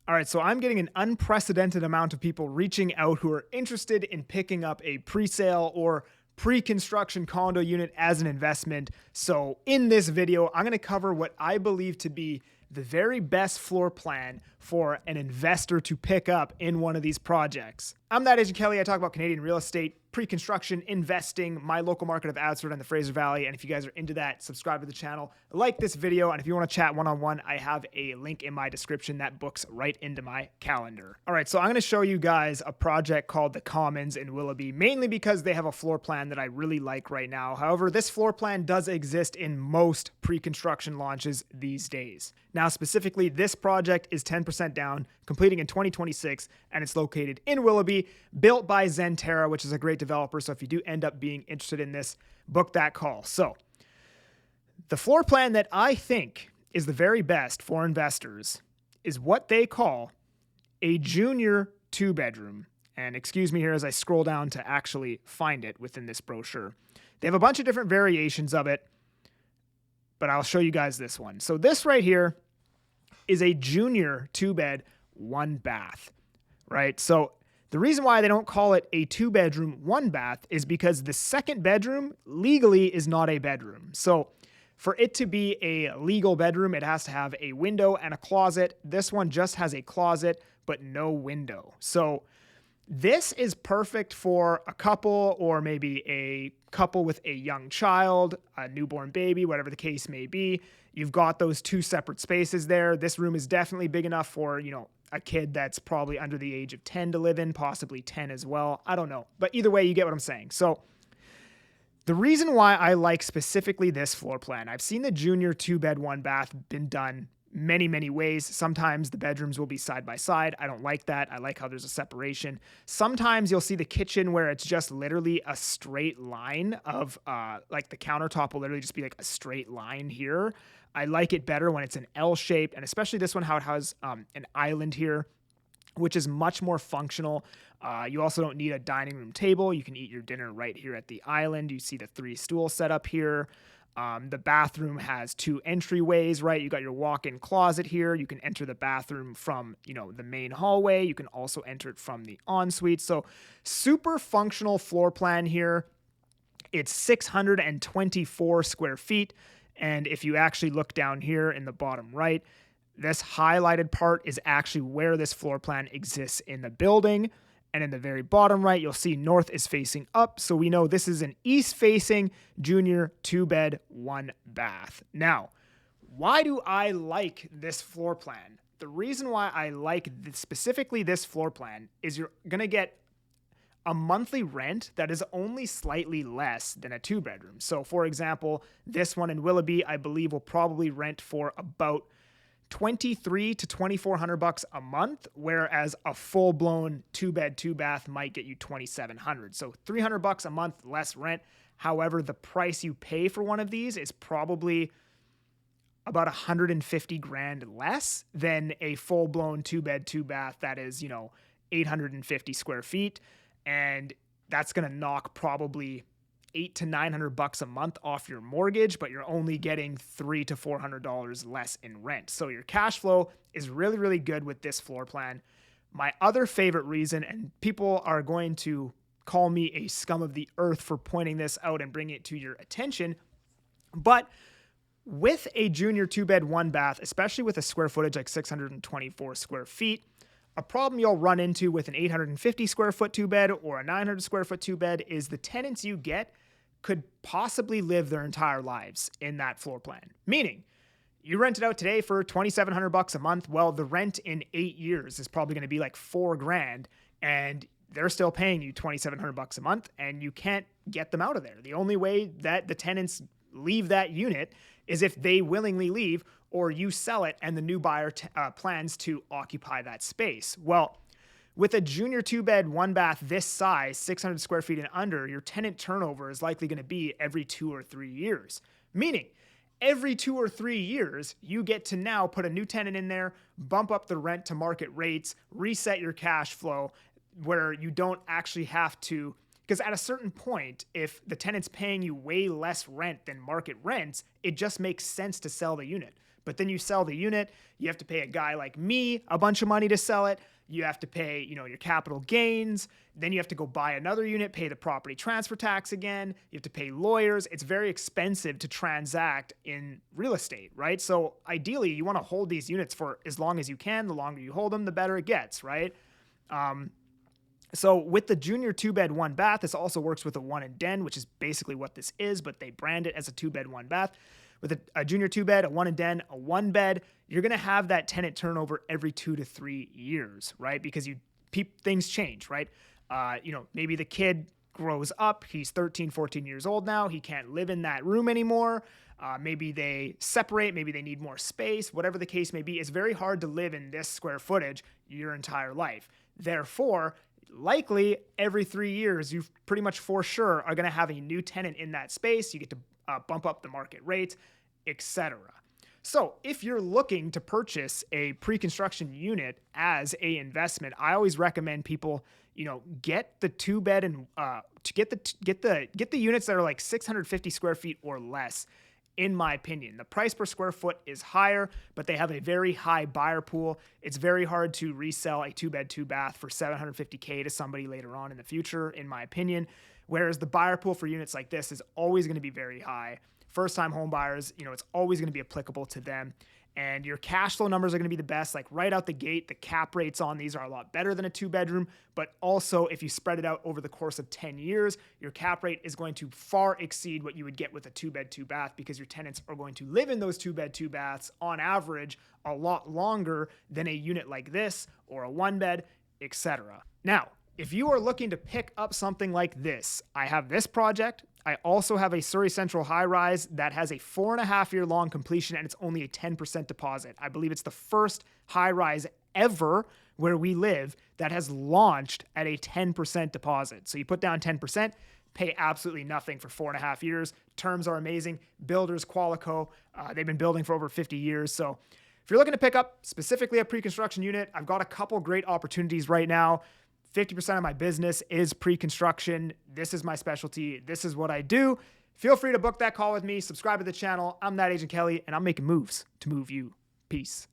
All right, so I'm getting an unprecedented amount of people reaching out who are interested in picking up a pre-sale or pre-construction condo unit as an investment. So in this video, I'm going to cover what I believe to be the very best floor plan for an investor to pick up in one of these projects. I'm that agent Kelly. I talk about Canadian real estate, pre-construction, investing, my local market of Abbotsford and the Fraser Valley. And if you guys are into that, subscribe to the channel, like this video. And if you want to chat one-on-one, I have a link in my description that books right into my calendar. All right, so I'm going to show you guys a project called the Commons in Willoughby, mainly because they have a floor plan that I really like right now. However, this floor plan does exist in most pre-construction launches these days. Now, specifically, this project is 10% down, completing in 2026, and it's located in Willoughby, built by Zenterra, which is a great developer. So if you do end up being interested in this, book that call. So the floor plan that I think is the very best for investors is what they call a junior 2-bedroom. And excuse me here as I scroll down to actually find it within this brochure. They have a bunch of different variations of it, but I'll show you guys this one. So this right here is a junior 2-bed, 1-bath, right? So the reason why they don't call it a 2-bedroom, 1-bath is because the second bedroom legally is not a bedroom. So for it to be a legal bedroom, it has to have a window and a closet. This one just has a closet, but no window. So this is perfect for a couple or maybe a couple with a young child, a newborn baby, whatever the case may be. You've got those two separate spaces there. This room is definitely big enough for, a kid that's probably under the age of 10 to live in, possibly 10 as well. I don't know. But either way, you get what I'm saying. So the reason why I like specifically this floor plan, I've seen the junior 2-bed, 1-bath been done many, many ways. Sometimes the bedrooms will be side by side. I don't like that. I like how there's a separation. Sometimes you'll see the kitchen where it's just literally a straight line of like the countertop will literally just be like a straight line here. I like it better when it's an L shape, and especially this one, how it has an island here, which is much more functional. You also don't need a dining room table. You can eat your dinner right here at the island. You see the 3-stool setup here. The bathroom has 2 entryways, right? You got your walk-in closet here. You can enter the bathroom from, the main hallway. You can also enter it from the ensuite. So super functional floor plan here. It's 624 square feet. And if you actually look down here in the bottom right, this highlighted part is actually where this floor plan exists in the building. And in the very bottom right, you'll see north is facing up. So we know this is an east-facing junior 2-bed, 1-bath. Now, why do I like this floor plan? The reason why I like specifically this floor plan is you're going to get a monthly rent that is only slightly less than a 2-bedroom. So for example, this one in Willoughby, I believe will probably rent for about $2,300 to $2,400 a month, whereas a full-blown 2-bed, 2-bath might get you $2,700. So $300 a month less rent. However, the price you pay for one of these is probably about 150 grand less than a full-blown 2-bed, 2-bath that is, 850 square feet. And that's going to knock probably $800 to $900 a month off your mortgage, but you're only getting $300 to $400 less in rent. So your cash flow is really, really good with this floor plan. My other favorite reason, and people are going to call me a scum of the earth for pointing this out and bringing it to your attention, but with a junior 2-bed, 1-bath, especially with a square footage like 624 square feet, a problem you'll run into with an 850 square foot 2-bed or a 900 square foot 2-bed is the tenants you get could possibly live their entire lives in that floor plan. Meaning, you rent it out today for $2,700 a month. Well, the rent in 8 years is probably going to be like $4 grand, and they're still paying you $2,700 a month, and you can't get them out of there. The only way that the tenants leave that unit is if they willingly leave, or you sell it and the new buyer plans to occupy that space. Well, with a junior 2-bed, 1-bath this size, 600 square feet and under, your tenant turnover is likely going to be every 2 or 3 years. Meaning, every 2 or 3 years, you get to now put a new tenant in there, bump up the rent to market rates, reset your cash flow, where you don't actually have to, because at a certain point, if the tenant's paying you way less rent than market rents, it just makes sense to sell the unit. But then you sell the unit, you have to pay a guy like me a bunch of money to sell it. You have to pay, your capital gains. Then you have to go buy another unit, pay the property transfer tax again. You have to pay lawyers. It's very expensive to transact in real estate, right? So ideally, you want to hold these units for as long as you can. The longer you hold them, the better it gets, right? So with the junior 2-bed, 1-bath, this also works with a 1 and den, which is basically what this is, but they brand it as a 2-bed, 1-bath. With a junior 2-bed, a 1 and den, a 1-bed, you're going to have that tenant turnover every 2 to 3 years, right? Because things change, right? Maybe the kid grows up, he's 13, 14 years old now, he can't live in that room anymore. Maybe they separate, maybe they need more space, whatever the case may be. It's very hard to live in this square footage your entire life. Therefore, likely every 3 years, you pretty much for sure are going to have a new tenant in that space. You get to bump up the market rate, etc. So if you're looking to purchase a pre-construction unit as a investment, I always recommend people, get the 2-bed and get the units that are like 650 square feet or less. In my opinion, the price per square foot is higher, but they have a very high buyer pool. It's very hard to resell a 2-bed, 2-bath for $750K to somebody later on in the future, in my opinion. Whereas the buyer pool for units like this is always going to be very high. First-time home buyers, it's always going to be applicable to them. And your cash flow numbers are going to be the best. Like right out the gate, the cap rates on these are a lot better than a 2-bedroom. But also, if you spread it out over the course of 10 years, your cap rate is going to far exceed what you would get with a 2-bed, 2-bath because your tenants are going to live in those 2-bed, 2-baths on average a lot longer than a unit like this or a 1-bed, etc. Now, if you are looking to pick up something like this, I have this project. I also have a Surrey Central high-rise that has a 4.5-year long completion, and it's only a 10% deposit. I believe it's the first high-rise ever where we live that has launched at a 10% deposit. So you put down 10%, pay absolutely nothing for 4.5 years. Terms are amazing. Builders, Qualico, they've been building for over 50 years. So if you're looking to pick up specifically a pre-construction unit, I've got a couple great opportunities right now. 50% of my business is pre-construction. This is my specialty. This is what I do. Feel free to book that call with me. Subscribe to the channel. I'm that Agent Kelly, and I'm making moves to move you. Peace.